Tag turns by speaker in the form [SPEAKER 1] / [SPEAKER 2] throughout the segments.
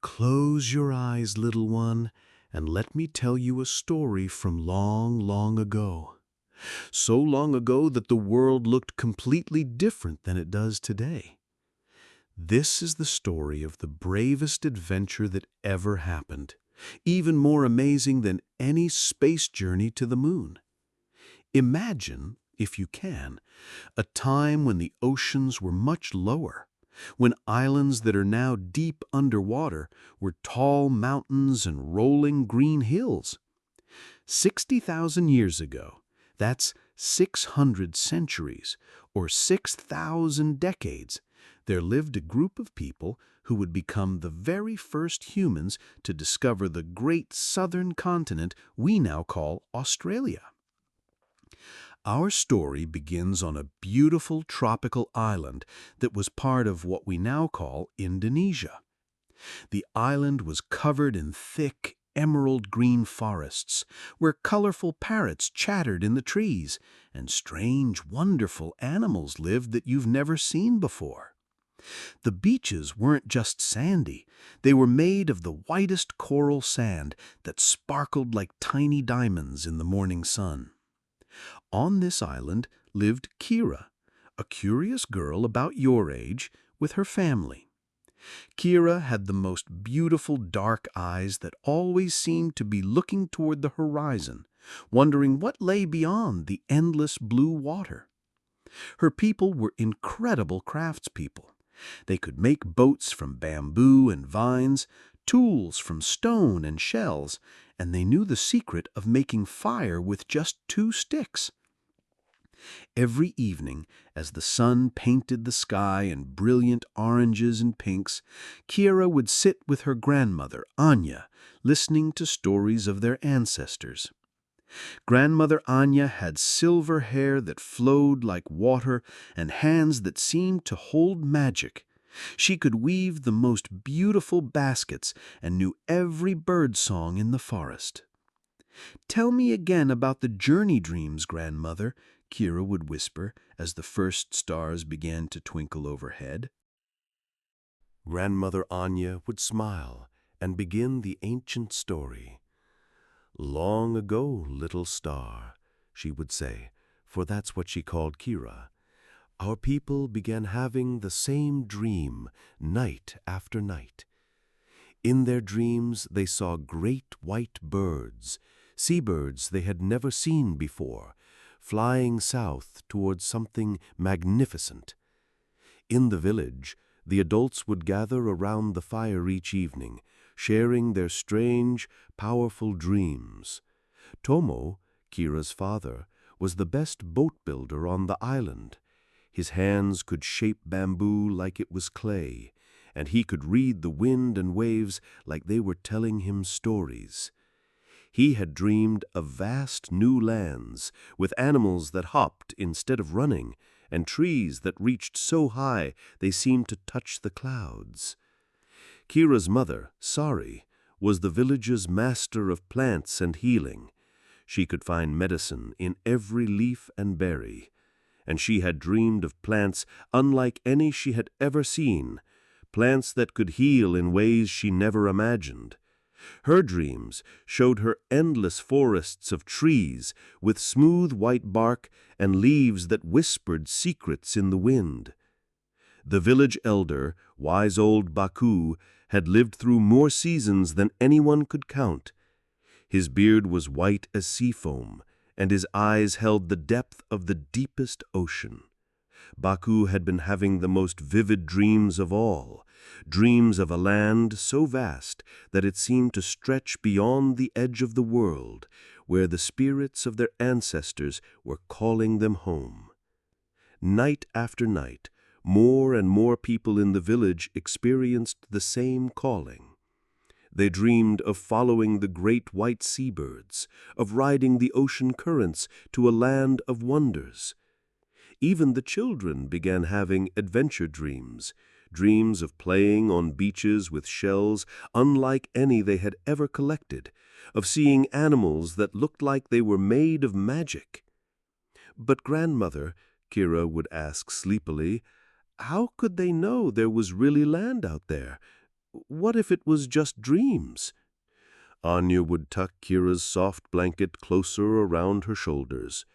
[SPEAKER 1] Close your eyes, little one, and let me tell you a story from long, long ago. So long ago that the world looked completely different than it does today. This is the story of the bravest adventure that ever happened, even more amazing than any space journey to the moon. Imagine, if you can, a time when the oceans were much lower, when islands that are now deep underwater were tall mountains and rolling green hills. 60,000 years ago, that's 600 centuries, or 6,000 decades, there lived a group of people who would become the very first humans to discover the great southern continent we now call Australia. Our story begins on a beautiful tropical island that was part of what we now call Indonesia. The island was covered in thick, emerald green forests, where colorful parrots chattered in the trees, and strange, wonderful animals lived that you've never seen before. The beaches weren't just sandy, they were made of the whitest coral sand that sparkled like tiny diamonds in the morning sun. On this island lived Kira, a curious girl about your age, with her family. Kira had the most beautiful dark eyes that always seemed to be looking toward the horizon, wondering what lay beyond the endless blue water. Her people were incredible craftspeople. They could make boats from bamboo and vines, tools from stone and shells, and they knew the secret of making fire with just 2 sticks. Every evening, as the sun painted the sky in brilliant oranges and pinks, Kira would sit with her grandmother, Anya, listening to stories of their ancestors. Grandmother Anya had silver hair that flowed like water and hands that seemed to hold magic. She could weave the most beautiful baskets and knew every bird song in the forest. "Tell me again about the journey dreams, grandmother," Kira would whisper as the first stars began to twinkle overhead. Grandmother Anya would smile and begin the ancient story. "Long ago, little star," she would say, for that's what she called Kira, "our people began having the same dream night after night. In their dreams they saw great white birds, seabirds they had never seen before, flying south towards something magnificent. In the village, the adults would gather around the fire each evening, sharing their strange, powerful dreams. Tomo, Kira's father, was the best boat builder on the island. His hands could shape bamboo like it was clay, and he could read the wind and waves like they were telling him stories. He had dreamed of vast new lands, with animals that hopped instead of running, and trees that reached so high they seemed to touch the clouds. Kira's mother, Starry, was the village's master of plants and healing. She could find medicine in every leaf and berry, and she had dreamed of plants unlike any she had ever seen, plants that could heal in ways she never imagined. Her dreams showed her endless forests of trees with smooth white bark and leaves that whispered secrets in the wind. The village elder, wise old Baku, had lived through more seasons than anyone could count. His beard was white as sea foam, and his eyes held the depth of the deepest ocean. Baku had been having the most vivid dreams of all, dreams of a land so vast that it seemed to stretch beyond the edge of the world, where the spirits of their ancestors were calling them home. Night after night, more and more people in the village experienced the same calling. They dreamed of following the great white seabirds, of riding the ocean currents to a land of wonders. Even the children began having adventure dreams, dreams of playing on beaches with shells unlike any they had ever collected, of seeing animals that looked like they were made of magic. "But grandmother," Kira would ask sleepily, "how could they know there was really land out there? What if it was just dreams? Anya would tuck Kira's soft blanket closer around her shoulders.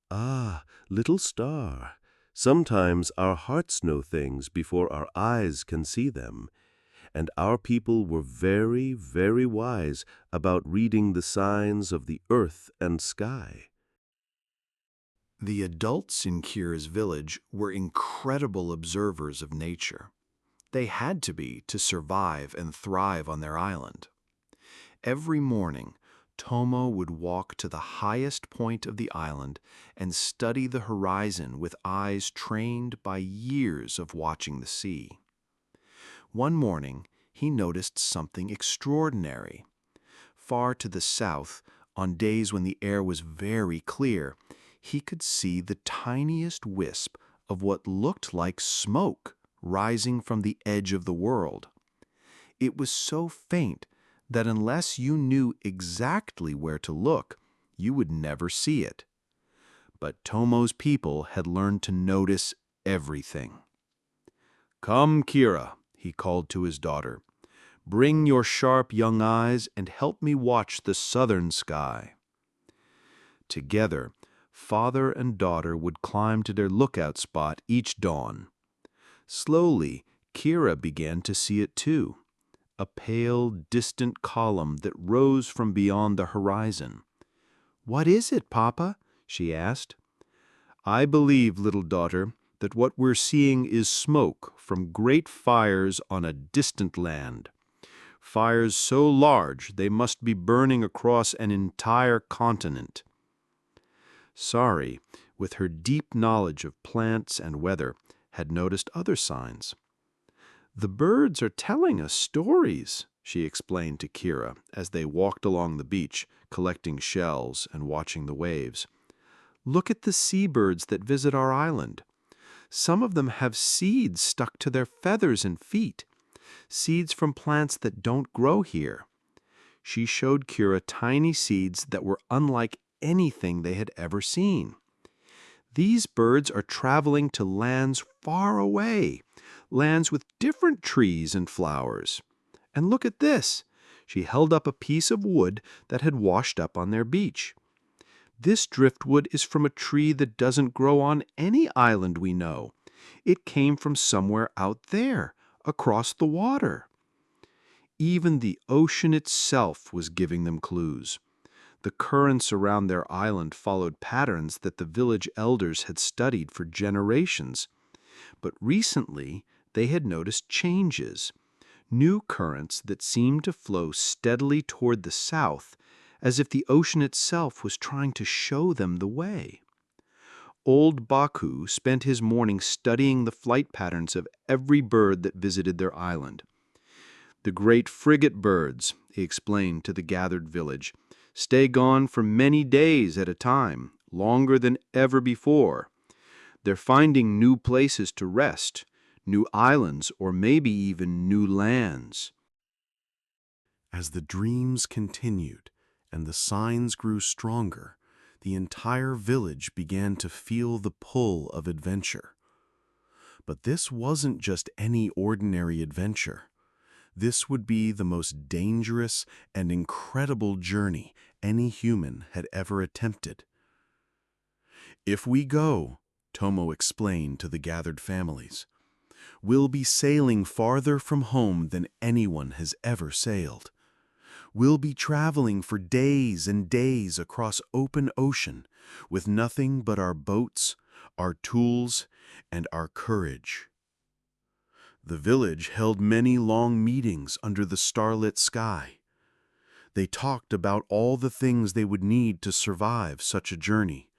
[SPEAKER 1] Ah, little star, sometimes our hearts know things before our eyes can see them, and our people were very, very wise about reading the signs of the earth and sky.
[SPEAKER 2] The adults in Kira's village were incredible observers of nature. They had to be to survive and thrive on their island. Every morning, Tomo would walk to the highest point of the island and study the horizon with eyes trained by years of watching the sea. One morning, he noticed something extraordinary. Far to the south, on days when the air was very clear, he could see the tiniest wisp of what looked like smoke rising from the edge of the world. It was so faint that unless you knew exactly where to look, you would never see it. But Tomo's people had learned to notice everything. "Come, Kira," he called to his daughter. "Bring your sharp young eyes and help me watch the southern sky." Together, father and daughter would climb to their lookout spot each dawn. Slowly, Kira began to see it too, a pale, distant column that rose from beyond the horizon. "What is it, Papa?" she asked. "I believe, little daughter, that what we're seeing is smoke from great fires on a distant land. Fires so large they must be burning across an entire continent." Starry, with her deep knowledge of plants and weather, had noticed other signs. "The birds are telling us stories," she explained to Kira as they walked along the beach, collecting shells and watching the waves. "Look at the seabirds that visit our island. Some of them have seeds stuck to their feathers and feet, seeds from plants that don't grow here." She showed Kira tiny seeds that were unlike anything they had ever seen. "These birds are traveling to lands far away, lands with different trees and flowers. And look at this." She held up a piece of wood that had washed up on their beach. "This driftwood is from a tree that doesn't grow on any island we know. It came from somewhere out there, across the water." Even the ocean itself was giving them clues. The currents around their island followed patterns that the village elders had studied for generations. But recently, they had noticed changes, new currents that seemed to flow steadily toward the south, as if the ocean itself was trying to show them the way. Old Baku spent his morning studying the flight patterns of every bird that visited their island. "The great frigate birds," he explained to the gathered village, "stay gone for many days at a time, longer than ever before. They're finding new places to rest, new islands, or maybe even new lands."
[SPEAKER 1] As the dreams continued and the signs grew stronger, the entire village began to feel the pull of adventure. But this wasn't just any ordinary adventure. This would be the most dangerous and incredible journey any human had ever attempted. "If we go," Tomo explained to the gathered families, "we'll be sailing farther from home than anyone has ever sailed. We'll be traveling for days and days across open ocean with nothing but our boats, our tools, and our courage." The village held many long meetings under the starlit sky. They talked about all the things they would need to survive such a journey: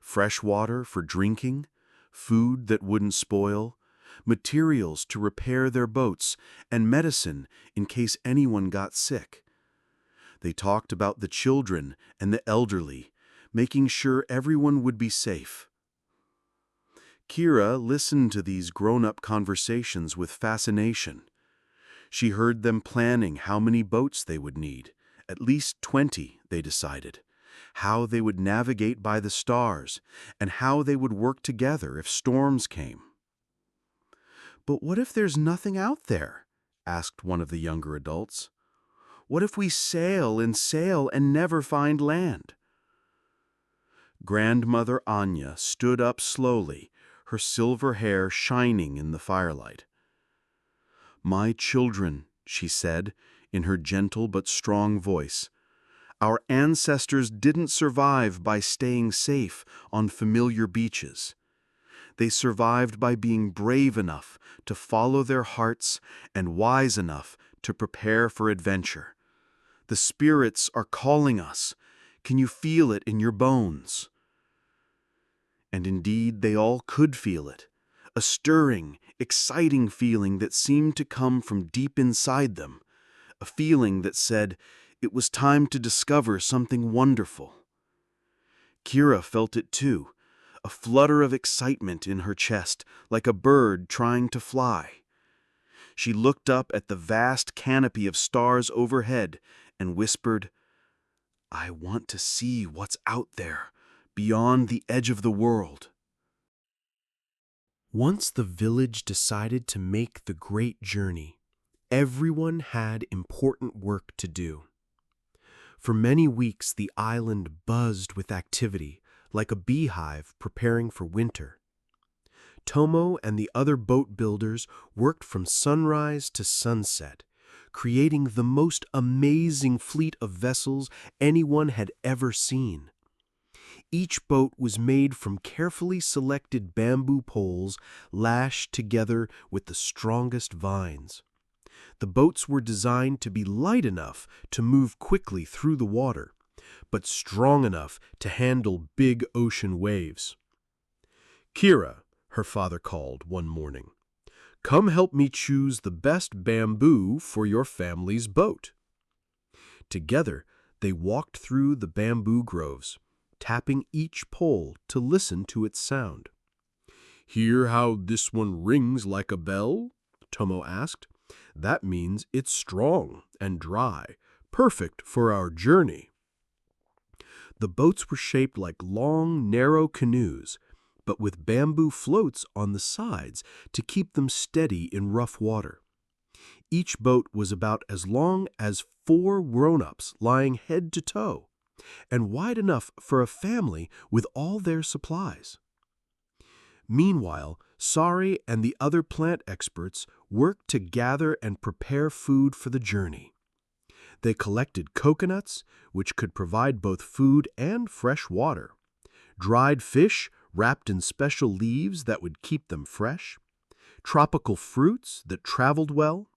[SPEAKER 1] fresh water for drinking, food that wouldn't spoil, materials to repair their boats, and medicine in case anyone got sick. They talked about the children and the elderly, making sure everyone would be safe. Kira listened to these grown-up conversations with fascination. She heard them planning how many boats they would need, at least 20, they decided, how they would navigate by the stars, and how they would work together if storms came. "But what if there's nothing out there?" asked one of the younger adults. "What if we sail and never find land?" Grandmother Anya stood up slowly, her silver hair shining in the firelight. "My children," she said, in her gentle but strong voice, "our ancestors didn't survive by staying safe on familiar beaches. They survived by being brave enough to follow their hearts and wise enough to prepare for adventure. The spirits are calling us. Can you feel it in your bones?" And indeed, they all could feel it, a stirring, exciting feeling that seemed to come from deep inside them, a feeling that said it was time to discover something wonderful. Kira felt it too, a flutter of excitement in her chest, like a bird trying to fly. She looked up at the vast canopy of stars overhead and whispered, "I want to see what's out there, beyond the edge of the world." Once the village decided to make the great journey, everyone had important work to do. For many weeks, the island buzzed with activity, like a beehive preparing for winter. Tomo and the other boat builders worked from sunrise to sunset, creating the most amazing fleet of vessels anyone had ever seen. Each boat was made from carefully selected bamboo poles lashed together with the strongest vines. The boats were designed to be light enough to move quickly through the water, but strong enough to handle big ocean waves. "Kira," her father called one morning, "come help me choose the best bamboo for your family's boat." Together, they walked through the bamboo groves, tapping each pole to listen to its sound. "Hear how this one rings like a bell?" Tomo asked. "That means it's strong and dry, perfect for our journey." The boats were shaped like long, narrow canoes, but with bamboo floats on the sides to keep them steady in rough water. Each boat was about as long as 4 grown-ups lying head to toe, and wide enough for a family with all their supplies. Meanwhile, Starry and the other plant experts worked to gather and prepare food for the journey. They collected coconuts, which could provide both food and fresh water, dried fish wrapped in special leaves that would keep them fresh, tropical fruits that traveled well,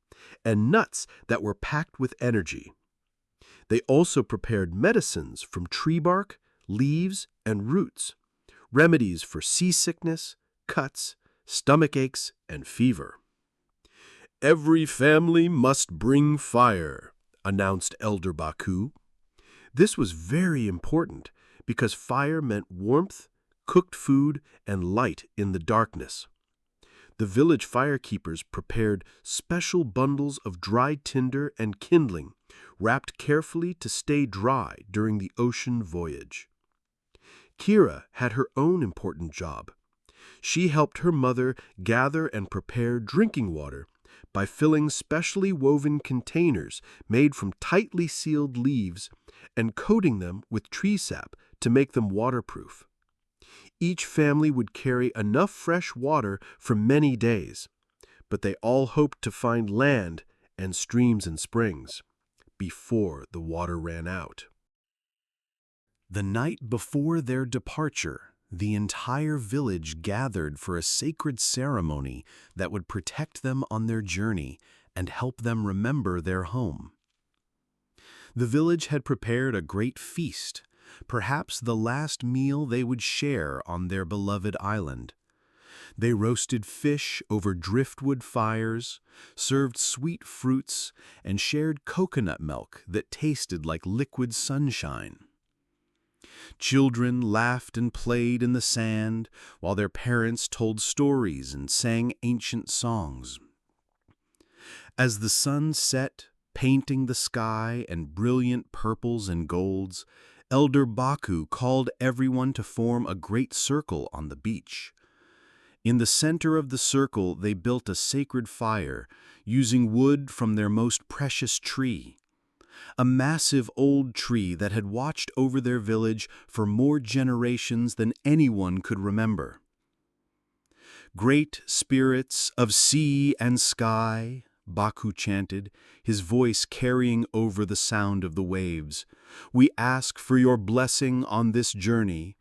[SPEAKER 1] and nuts that were packed with energy. They also prepared medicines from tree bark, leaves, and roots, remedies for seasickness, cuts, stomach aches, and fever. "Every family must bring fire," announced Elder Baku. This was very important because fire meant warmth, cooked food, and light in the darkness. The village firekeepers prepared special bundles of dried tinder and kindling, wrapped carefully to stay dry during the ocean voyage. Kira had her own important job. She helped her mother gather and prepare drinking water by filling specially woven containers made from tightly sealed leaves and coating them with tree sap to make them waterproof. Each family would carry enough fresh water for many days, but they all hoped to find land and streams and springs before the water ran out. The night before their departure, the entire village gathered for a sacred ceremony that would protect them on their journey and help them remember their home. The village had prepared a great feast, perhaps the last meal they would share on their beloved island. They roasted fish over driftwood fires, served sweet fruits, and shared coconut milk that tasted like liquid sunshine. Children laughed and played in the sand, while their parents told stories and sang ancient songs. As the sun set, painting the sky in brilliant purples and golds, Elder Baku called everyone to form a great circle on the beach. In the center of the circle, they built a sacred fire, using wood from their most precious tree. A massive old tree that had watched over their village for more generations than anyone could remember. "Great spirits of sea and sky," Baku chanted, his voice carrying over the sound of the waves, "we ask for your blessing on this journey.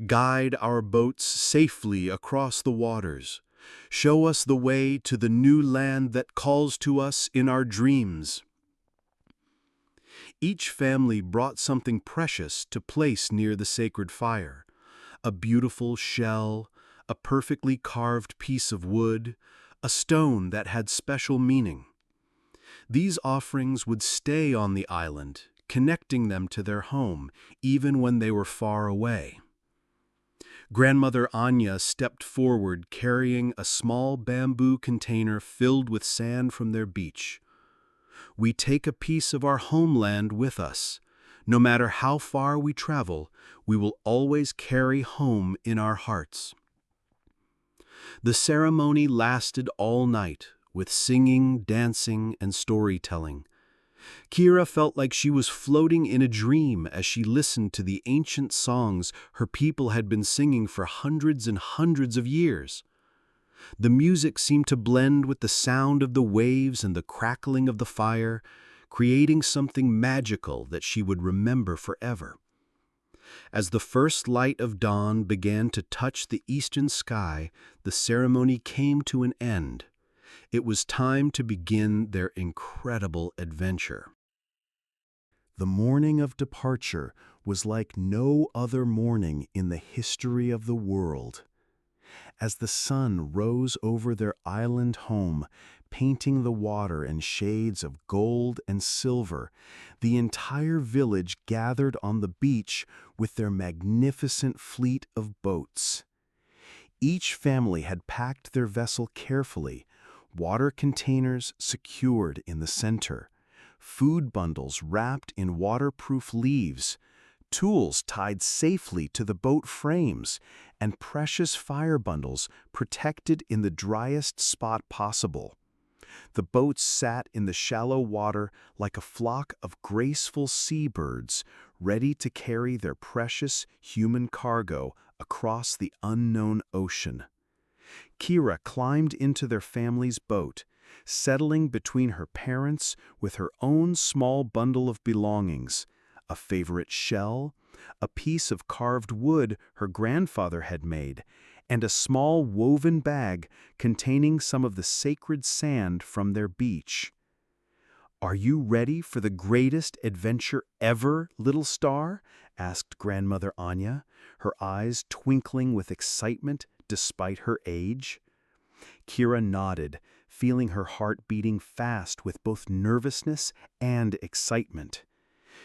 [SPEAKER 1] Guide our boats safely across the waters. Show us the way to the new land that calls to us in our dreams." Each family brought something precious to place near the sacred fire: a beautiful shell, a perfectly carved piece of wood, a stone that had special meaning. These offerings would stay on the island, connecting them to their home, even when they were far away. Grandmother Anya stepped forward carrying a small bamboo container filled with sand from their beach. "We take a piece of our homeland with us. No matter how far we travel, we will always carry home in our hearts." The ceremony lasted all night, with singing, dancing, and storytelling. Kira felt like she was floating in a dream as she listened to the ancient songs her people had been singing for hundreds and hundreds of years. The music seemed to blend with the sound of the waves and the crackling of the fire, creating something magical that she would remember forever. As the first light of dawn began to touch the eastern sky, the ceremony came to an end. It was time to begin their incredible adventure. The morning of departure was like no other morning in the history of the world. As the sun rose over their island home, painting the water in shades of gold and silver, the entire village gathered on the beach with their magnificent fleet of boats. Each family had packed their vessel carefully, water containers secured in the center, food bundles wrapped in waterproof leaves, tools tied safely to the boat frames, and precious fire bundles protected in the driest spot possible. The boats sat in the shallow water like a flock of graceful seabirds, ready to carry their precious human cargo across the unknown ocean. Kira climbed into their family's boat, settling between her parents with her own small bundle of belongings: a favorite shell, a piece of carved wood her grandfather had made, and a small woven bag containing some of the sacred sand from their beach. "Are you ready for the greatest adventure ever, little star?" asked Grandmother Anya, her eyes twinkling with excitement despite her age. Kira nodded, feeling her heart beating fast with both nervousness and excitement.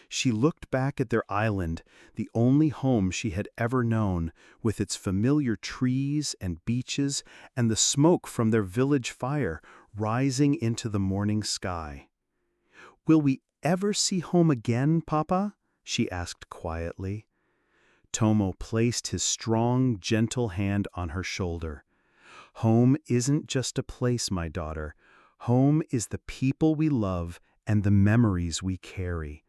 [SPEAKER 1] She looked back at their island, the only home she had ever known, with its familiar trees and beaches and the smoke from their village fire rising into the morning sky. "Will we ever see home again, Papa?" she asked quietly. Tomo placed his strong, gentle hand on her shoulder. "Home isn't just a place, my daughter. Home is the people we love and the memories we carry.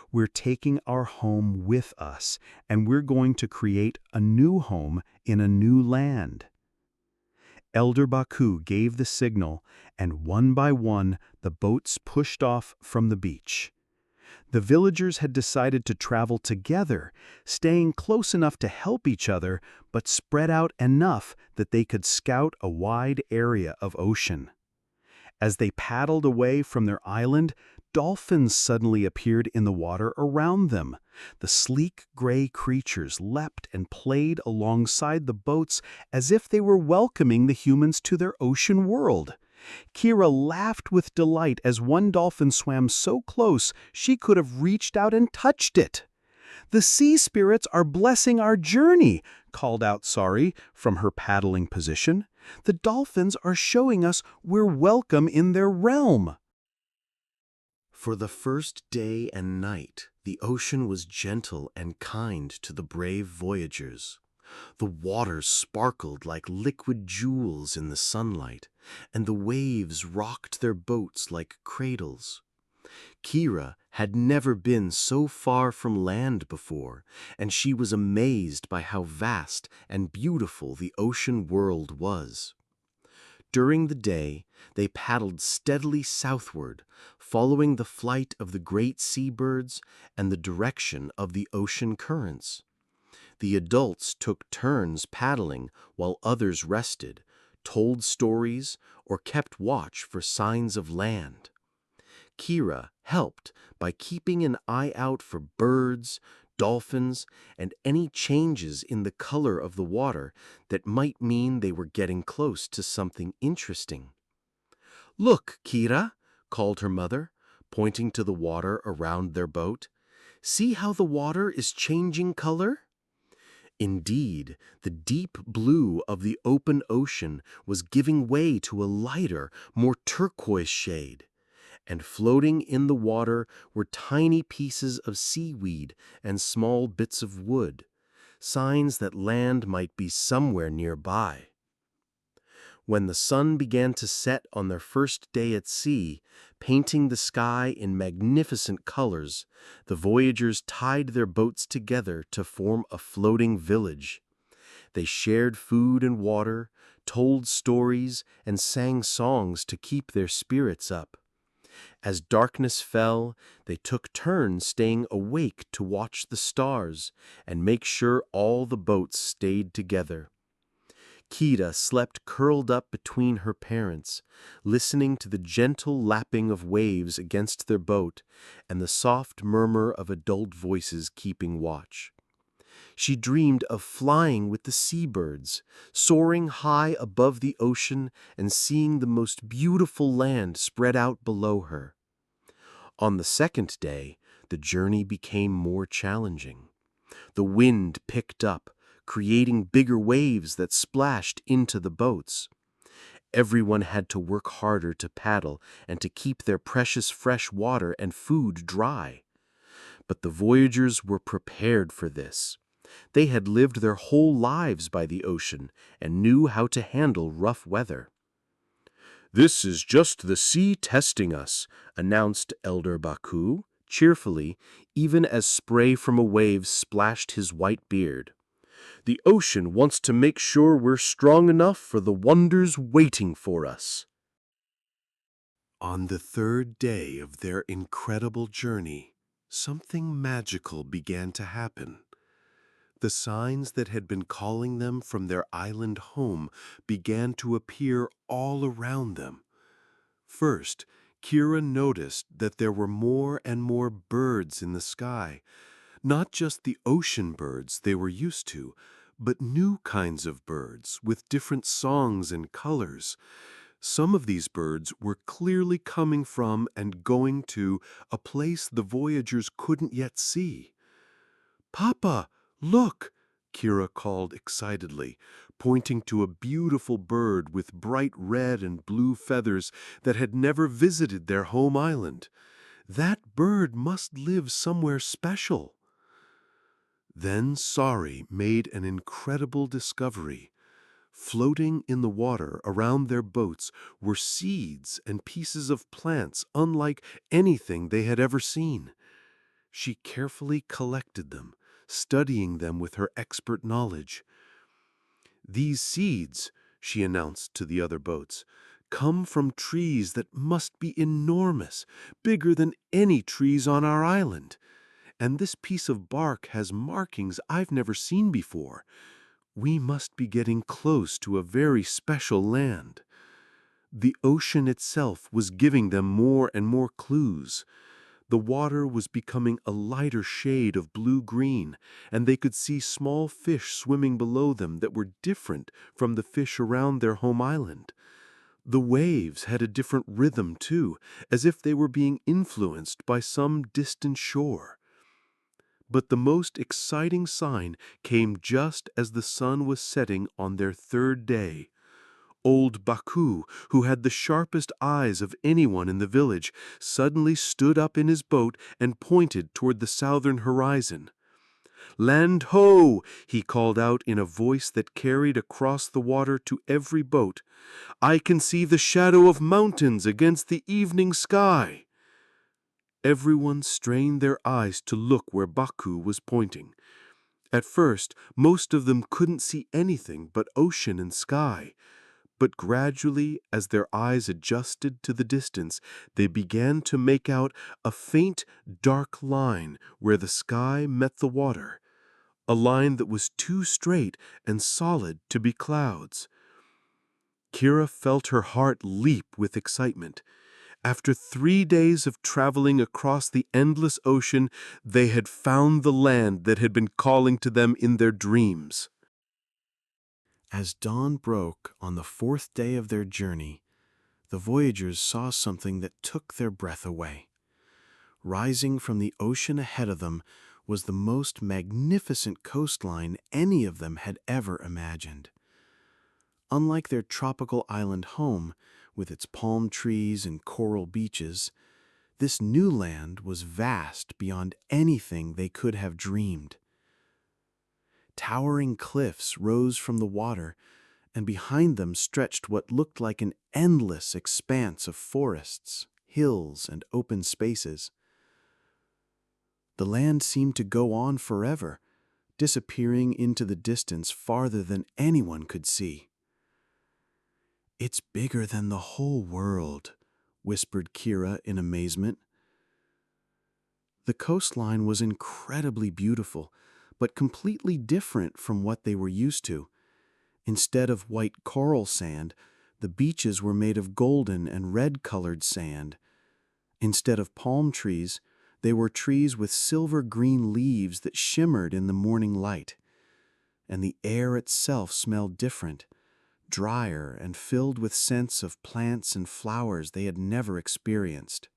[SPEAKER 1] We're taking our home with us, and we're going to create a new home in a new land." Elder Baku gave the signal, and one by one the boats pushed off from the beach. The villagers had decided to travel together, staying close enough to help each other, but spread out enough that they could scout a wide area of ocean. As they paddled away from their island, dolphins suddenly appeared in the water around them. The sleek gray creatures leapt and played alongside the boats as if they were welcoming the humans to their ocean world. Kira laughed with delight as one dolphin swam so close she could have reached out and touched it. "The sea spirits are blessing our journey," called out Starry from her paddling position. "The dolphins are showing us we're welcome in their realm." For the first day and night, the ocean was gentle and kind to the brave voyagers. The water sparkled like liquid jewels in the sunlight, and the waves rocked their boats like cradles. Kira had never been so far from land before, and she was amazed by how vast and beautiful the ocean world was. During the day, they paddled steadily southward, following the flight of the great seabirds and the direction of the ocean currents. The adults took turns paddling while others rested, told stories, or kept watch for signs of land. Kira helped by keeping an eye out for birds, dolphins, and any changes in the color of the water that might mean they were getting close to something interesting. "Look, Kira," called her mother, pointing to the water around their boat. "See how the water is changing color?" Indeed, the deep blue of the open ocean was giving way to a lighter, more turquoise shade, and floating in the water were tiny pieces of seaweed and small bits of wood, signs that land might be somewhere nearby. When the sun began to set on their first day at sea, painting the sky in magnificent colors, the voyagers tied their boats together to form a floating village. They shared food and water, told stories, and sang songs to keep their spirits up. As darkness fell, they took turns staying awake to watch the stars and make sure all the boats stayed together. Kira slept curled up between her parents, listening to the gentle lapping of waves against their boat and the soft murmur of adult voices keeping watch. She dreamed of flying with the seabirds, soaring high above the ocean and seeing the most beautiful land spread out below her. On the second day, the journey became more challenging. The wind picked up, creating bigger waves that splashed into the boats. Everyone had to work harder to paddle and to keep their precious fresh water and food dry. But the voyagers were prepared for this. They had lived their whole lives by the ocean and knew how to handle rough weather. "This is just the sea testing us," announced Elder Baku, cheerfully, even as spray from a wave splashed his white beard. "The ocean wants to make sure we're strong enough for the wonders waiting for us." On the third day of their incredible journey, something magical began to happen. The signs that had been calling them from their island home began to appear all around them. First, Kira noticed that there were more and more birds in the sky, not just the ocean birds they were used to, but new kinds of birds with different songs and colors. Some of these birds were clearly coming from and going to a place the voyagers couldn't yet see. "Papa, look!" Kira called excitedly, pointing to a beautiful bird with bright red and blue feathers that had never visited their home island. "That bird must live somewhere special." Then Starry made an incredible discovery. Floating in the water around their boats were seeds and pieces of plants unlike anything they had ever seen. She carefully collected them, studying them with her expert knowledge. "These seeds," she announced to the other boats, "come from trees that must be enormous, bigger than any trees on our island. And this piece of bark has markings I've never seen before. We must be getting close to a very special land." The ocean itself was giving them more and more clues. The water was becoming a lighter shade of blue-green, and they could see small fish swimming below them that were different from the fish around their home island. The waves had a different rhythm, too, as if they were being influenced by some distant shore. But the most exciting sign came just as the sun was setting on their third day. Old Baku, who had the sharpest eyes of anyone in the village, suddenly stood up in his boat and pointed toward the southern horizon. "Land ho!" he called out in a voice that carried across the water to every boat. "I can see the shadow of mountains against the evening sky." Everyone strained their eyes to look where Baku was pointing. At first, most of them couldn't see anything but ocean and sky. But gradually, as their eyes adjusted to the distance, they began to make out a faint, dark line where the sky met the water, a line that was too straight and solid to be clouds. Kira felt her heart leap with excitement. After 3 days of traveling across the endless ocean, they had found the land that had been calling to them in their dreams. As dawn broke on the 4th day of their journey, the voyagers saw something that took their breath away. Rising from the ocean ahead of them was the most magnificent coastline any of them had ever imagined. Unlike their tropical island home, with its palm trees and coral beaches, this new land was vast beyond anything they could have dreamed. Towering cliffs rose from the water, and behind them stretched what looked like an endless expanse of forests, hills, and open spaces. The land seemed to go on forever, disappearing into the distance farther than anyone could see. "It's bigger than the whole world," whispered Kira in amazement. The coastline was incredibly beautiful, but completely different from what they were used to. Instead of white coral sand, the beaches were made of golden and red-colored sand. Instead of palm trees, they were trees with silver-green leaves that shimmered in the morning light. And the air itself smelled different, drier and filled with scents of plants and flowers they had never experienced.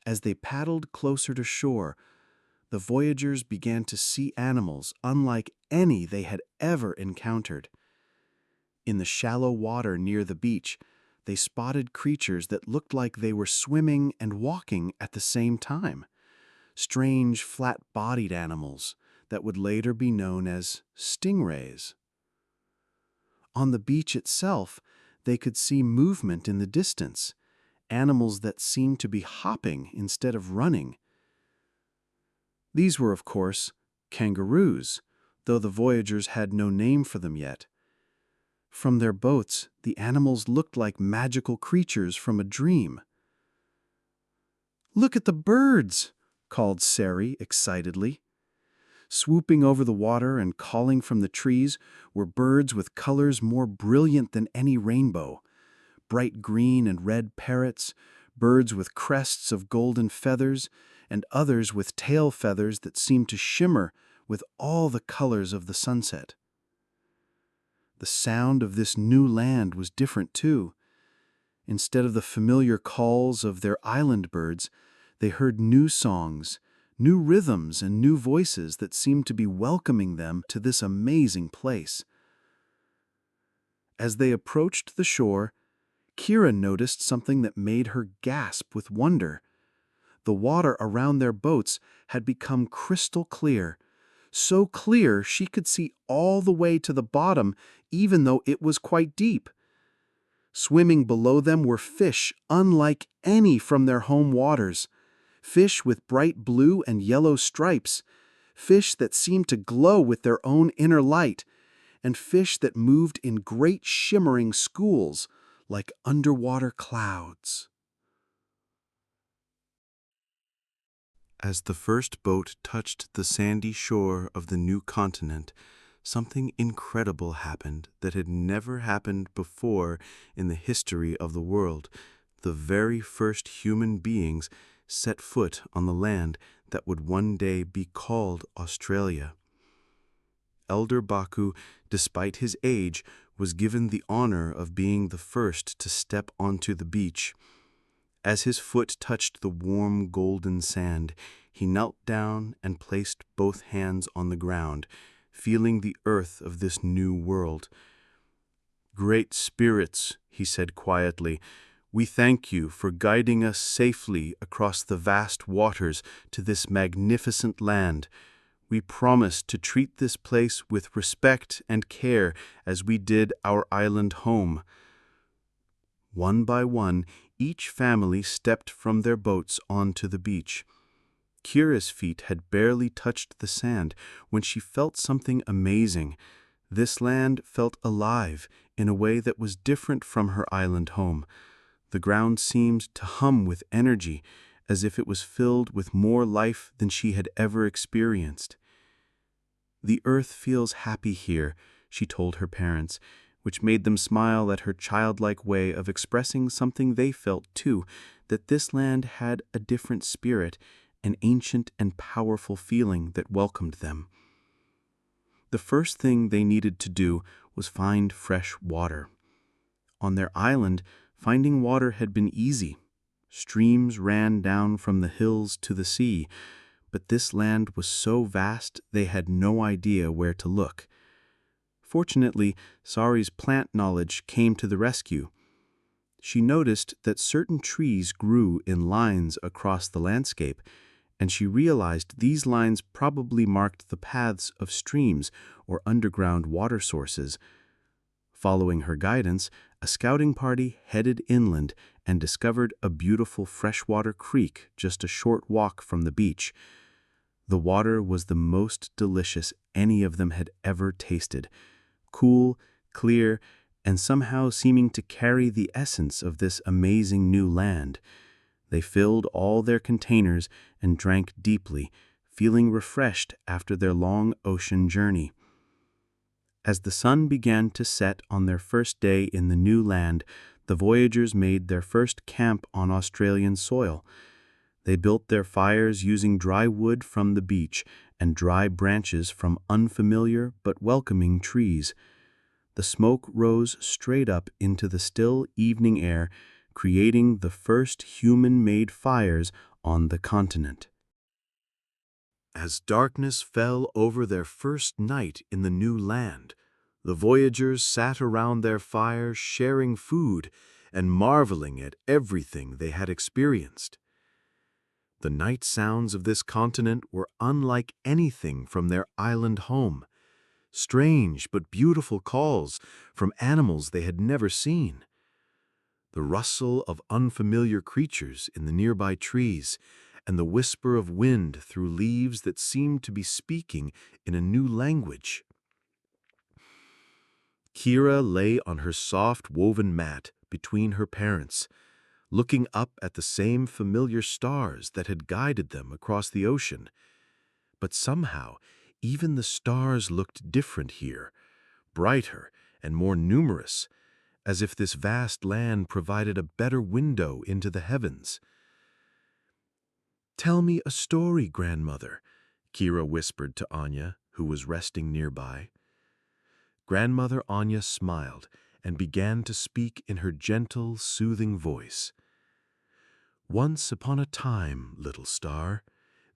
[SPEAKER 1] As they paddled closer to shore, the voyagers began to see animals unlike any they had ever encountered. In the shallow water near the beach, they spotted creatures that looked like they were swimming and walking at the same time. Strange, flat-bodied animals that would later be known as stingrays. On the beach itself, they could see movement in the distance, animals that seemed to be hopping instead of running. These were, of course, kangaroos, though the voyagers had no name for them yet. From their boats, the animals looked like magical creatures from a dream. "Look at the birds!" called Starry excitedly. Swooping over the water and calling from the trees were birds with colors more brilliant than any rainbow. Bright green and red parrots, birds with crests of golden feathers, and others with tail feathers that seemed to shimmer with all the colors of the sunset. The sound of this new land was different too. Instead of the familiar calls of their island birds, they heard new songs, new rhythms, and new voices that seemed to be welcoming them to this amazing place. As they approached the shore, Kira noticed something that made her gasp with wonder. The water around their boats had become crystal clear, so clear she could see all the way to the bottom even though it was quite deep. Swimming below them were fish unlike any from their home waters, fish with bright blue and yellow stripes, fish that seemed to glow with their own inner light, and fish that moved in great shimmering schools like underwater clouds. As the first boat touched the sandy shore of the new continent, something incredible happened that had never happened before in the history of the world. The very first human beings set foot on the land that would one day be called Australia. Elder Baku, despite his age, was given the honor of being the first to step onto the beach. As his foot touched the warm golden sand, he knelt down and placed both hands on the ground, feeling the earth of this new world. "Great spirits," he said quietly, We thank you for guiding us safely across the vast waters to this magnificent land. We promise to treat this place with respect and care as we did our island home." One by one, each family stepped from their boats onto the beach. Kira's feet had barely touched the sand when she felt something amazing. This land felt alive in a way that was different from her island home. The ground seemed to hum with energy, as if it was filled with more life than she had ever experienced. "The earth feels happy here," she told her parents, which made them smile at her childlike way of expressing something they felt too, that this land had a different spirit, an ancient and powerful feeling that welcomed them. The first thing they needed to do was find fresh water. On their island, finding water had been easy. Streams ran down from the hills to the sea, but this land was so vast they had no idea where to look. Fortunately, Sari's plant knowledge came to the rescue. She noticed that certain trees grew in lines across the landscape, and she realized these lines probably marked the paths of streams or underground water sources. Following her guidance, a scouting party headed inland and discovered a beautiful freshwater creek just a short walk from the beach. The water was the most delicious any of them had ever tasted, cool, clear, and somehow seeming to carry the essence of this amazing new land. They filled all their containers and drank deeply, feeling refreshed after their long ocean journey. As the sun began to set on their first day in the new land, the voyagers made their first camp on Australian soil. They built their fires using dry wood from the beach and dry branches from unfamiliar but welcoming trees. The smoke rose straight up into the still evening air, creating the first human-made fires on the continent. As darkness fell over their first night in the new land, the voyagers sat around their fire sharing food and marveling at everything they had experienced. The night sounds of this continent were unlike anything from their island home. Strange but beautiful calls from animals they had never seen. The rustle of unfamiliar creatures in the nearby trees, and the whisper of wind through leaves that seemed to be speaking in a new language. Kira lay on her soft woven mat between her parents, looking up at the same familiar stars that had guided them across the ocean. But somehow, even the stars looked different here, brighter and more numerous, as if this vast land provided a better window into the heavens. "Tell me a story, grandmother," Kira whispered to Anya, who was resting nearby. Grandmother Anya smiled and began to speak in her gentle, soothing voice. "Once upon a time, little star,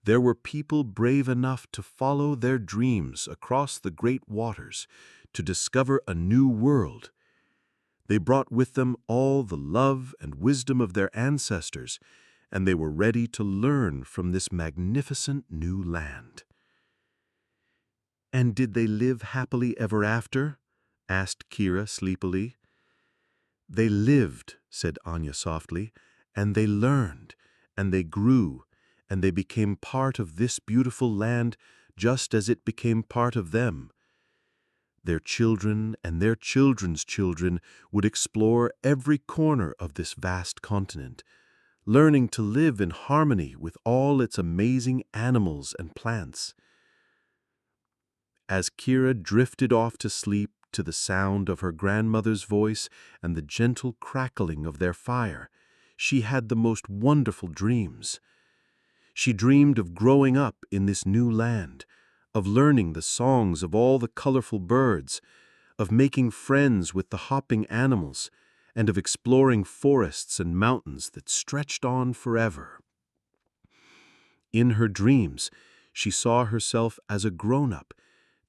[SPEAKER 1] there were people brave enough to follow their dreams across the great waters to discover a new world. They brought with them all the love and wisdom of their ancestors, and they were ready to learn from this magnificent new land." "And did they live happily ever after?" asked Kira sleepily. "They lived," said Anya softly, "and they learned, and they grew, and they became part of this beautiful land just as it became part of them. Their children and their children's children would explore every corner of this vast continent, learning to live in harmony with all its amazing animals and plants." As Kira drifted off to sleep to the sound of her grandmother's voice and the gentle crackling of their fire, she had the most wonderful dreams. She dreamed of growing up in this new land, of learning the songs of all the colorful birds, of making friends with the hopping animals, and of exploring forests and mountains that stretched on forever. In her dreams, she saw herself as a grown-up,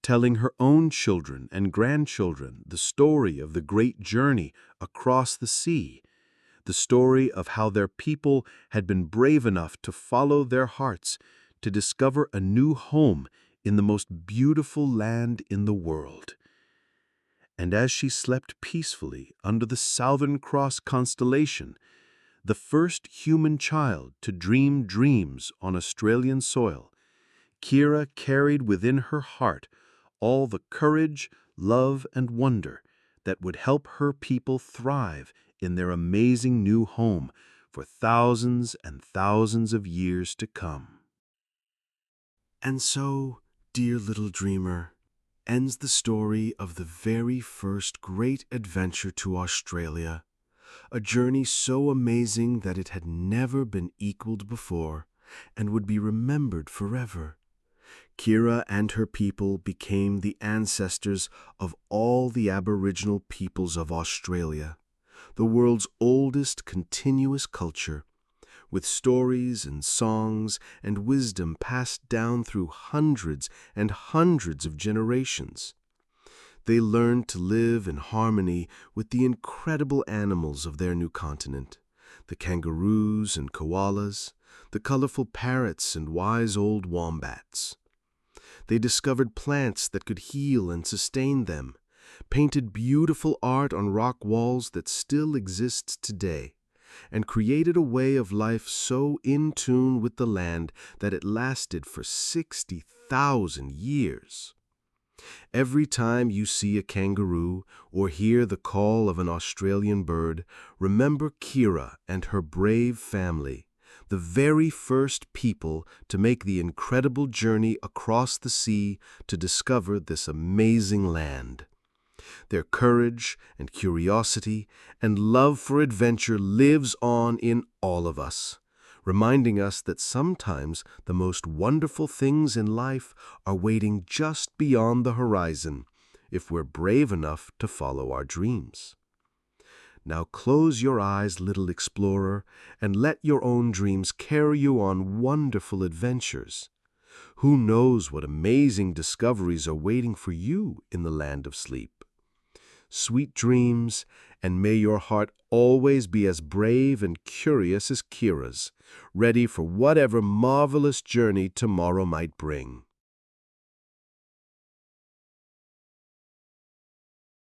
[SPEAKER 1] telling her own children and grandchildren the story of the great journey across the sea, the story of how their people had been brave enough to follow their hearts, to discover a new home in the most beautiful land in the world. And as she slept peacefully under the Southern Cross constellation, the first human child to dream dreams on Australian soil, Kira carried within her heart all the courage, love, and wonder that would help her people thrive in their amazing new home for thousands and thousands of years to come. And so, dear little dreamer, ends the story of the very first great adventure to Australia, a journey so amazing that it had never been equaled before and would be remembered forever. Kira and her people became the ancestors of all the Aboriginal peoples of Australia, the world's oldest continuous culture, with stories and songs and wisdom passed down through hundreds and hundreds of generations. They learned to live in harmony with the incredible animals of their new continent, the kangaroos and koalas, the colorful parrots and wise old wombats. They discovered plants that could heal and sustain them, painted beautiful art on rock walls that still exists today, and created a way of life so in tune with the land that it lasted for 60,000 years. Every time you see a kangaroo or hear the call of an Australian bird, remember Kira and her brave family, the very first people to make the incredible journey across the sea to discover this amazing land. Their courage and curiosity and love for adventure lives on in all of us, reminding us that sometimes the most wonderful things in life are waiting just beyond the horizon if we're brave enough to follow our dreams. Now close your eyes, little explorer, and let your own dreams carry you on wonderful adventures. Who knows what amazing discoveries are waiting for you in the land of sleep? Sweet dreams, and may your heart always be as brave and curious as Kira's, ready for whatever marvelous journey tomorrow might bring.